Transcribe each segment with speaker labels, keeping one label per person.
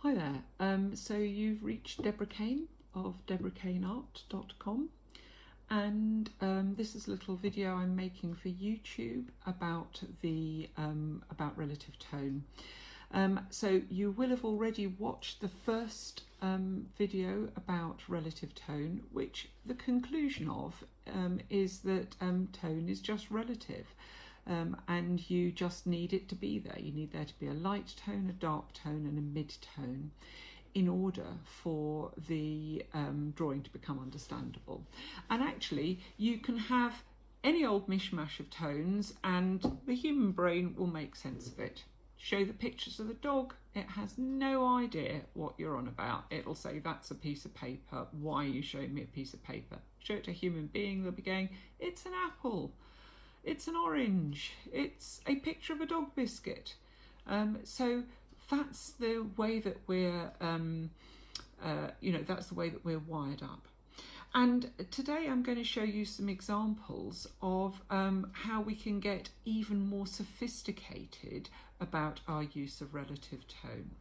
Speaker 1: Hi there, so you've reached Deborah Kane of debreckaneart.com, and this is a little video I'm making for YouTube about about relative tone. So you will have already watched the first video about relative tone, which the conclusion of is that tone is just relative. And you just need it to be there. You need there to be a light tone, a dark tone and a mid-tone in order for the drawing to become understandable. And actually you can have any old mishmash of tones and the human brain will make sense of it. Show the pictures of the dog, it has no idea what you're on about. It'll say, that's a piece of paper, why are you showing me a piece of paper? Show it to a human being, they'll be going, it's an apple. It's an orange, it's a picture of a dog biscuit. So that's the way that we're, that's the way that we're wired up. And today I'm going to show you some examples of how we can get even more sophisticated about our use of relative tone.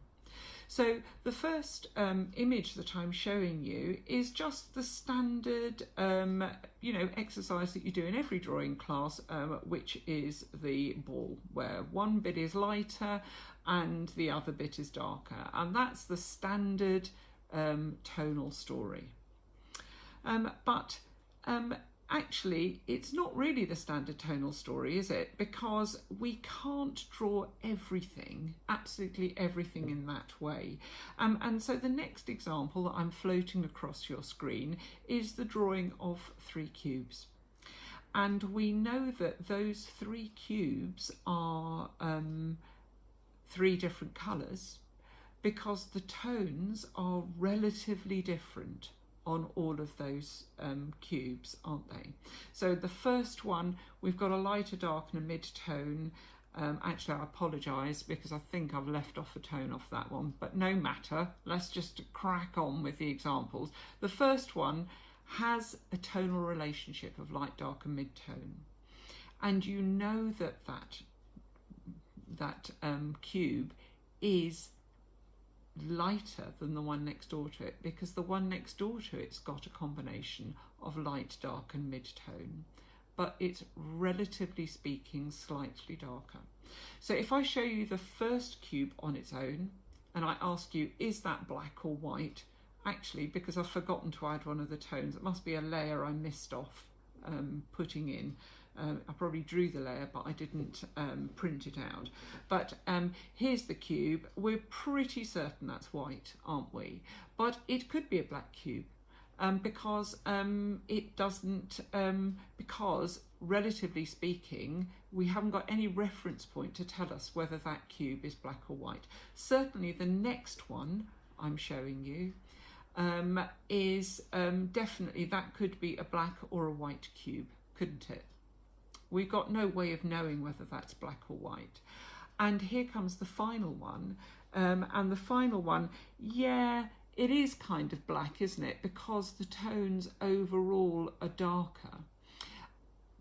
Speaker 1: So the first image that I'm showing you is just the standard, exercise that you do in every drawing class, which is the ball, where one bit is lighter and the other bit is darker. And that's the standard tonal story. Actually, it's not really the standard tonal story, is it? Because we can't draw everything, absolutely everything in that way. And so the next example that I'm floating across your screen is the drawing of 3 cubes. And we know that those 3 cubes are 3 different colours because the tones are relatively different on all of those cubes, aren't they? So the first one, we've got a lighter, dark and a mid-tone. Actually, I apologise because I think I've left off a tone off that one, but no matter, let's just crack on with the examples. The first one has a tonal relationship of light, dark and mid-tone. And you know that cube is lighter than the one next door to it because the one next door to it's got a combination of light, dark and mid-tone, but it's relatively speaking slightly darker. So if I show you the first cube on its own and I ask you, is that black or white? Actually, because I've forgotten to add one of the tones, it must be a layer I missed off putting in. I probably drew the layer, but I didn't print it out. But here's the cube. We're pretty certain that's white, aren't we? But it could be a black cube because it doesn't, because relatively speaking, we haven't got any reference point to tell us whether that cube is black or white. Certainly the next one I'm showing you is definitely, that could be a black or a white cube, couldn't it? We've got no way of knowing whether that's black or white. And here comes the final one. And the final one, yeah, it is kind of black, isn't it? Because the tones overall are darker.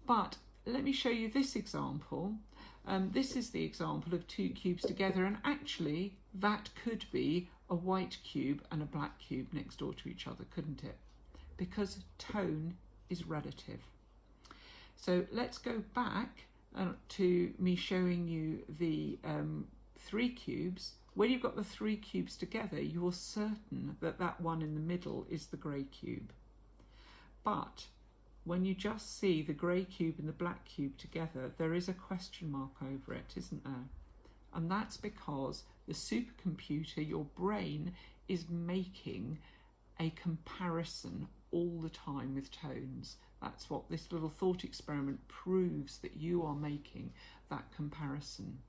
Speaker 1: But let me show you this example. This is the example of 2 cubes together. And actually, that could be a white cube and a black cube next door to each other, couldn't it? Because tone is relative. So let's go back to me showing you the 3 cubes. When you've got the 3 cubes together, you're certain that that one in the middle is the grey cube. But when you just see the grey cube and the black cube together, there is a question mark over it, isn't there? And that's because the supercomputer, your brain, is making a comparison all the time with tones. That's what this little thought experiment proves, that you are making that comparison.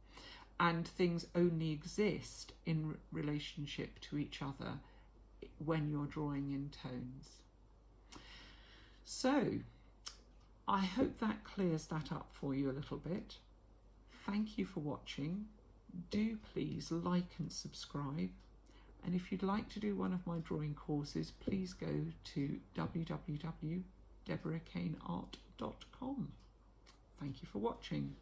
Speaker 1: And things only exist in relationship to each other when you're drawing in tones. So I hope that clears that up for you a little bit. Thank you for watching. Do please like and subscribe. And if you'd like to do one of my drawing courses, please go to www.debreckaneart.com. Thank you for watching.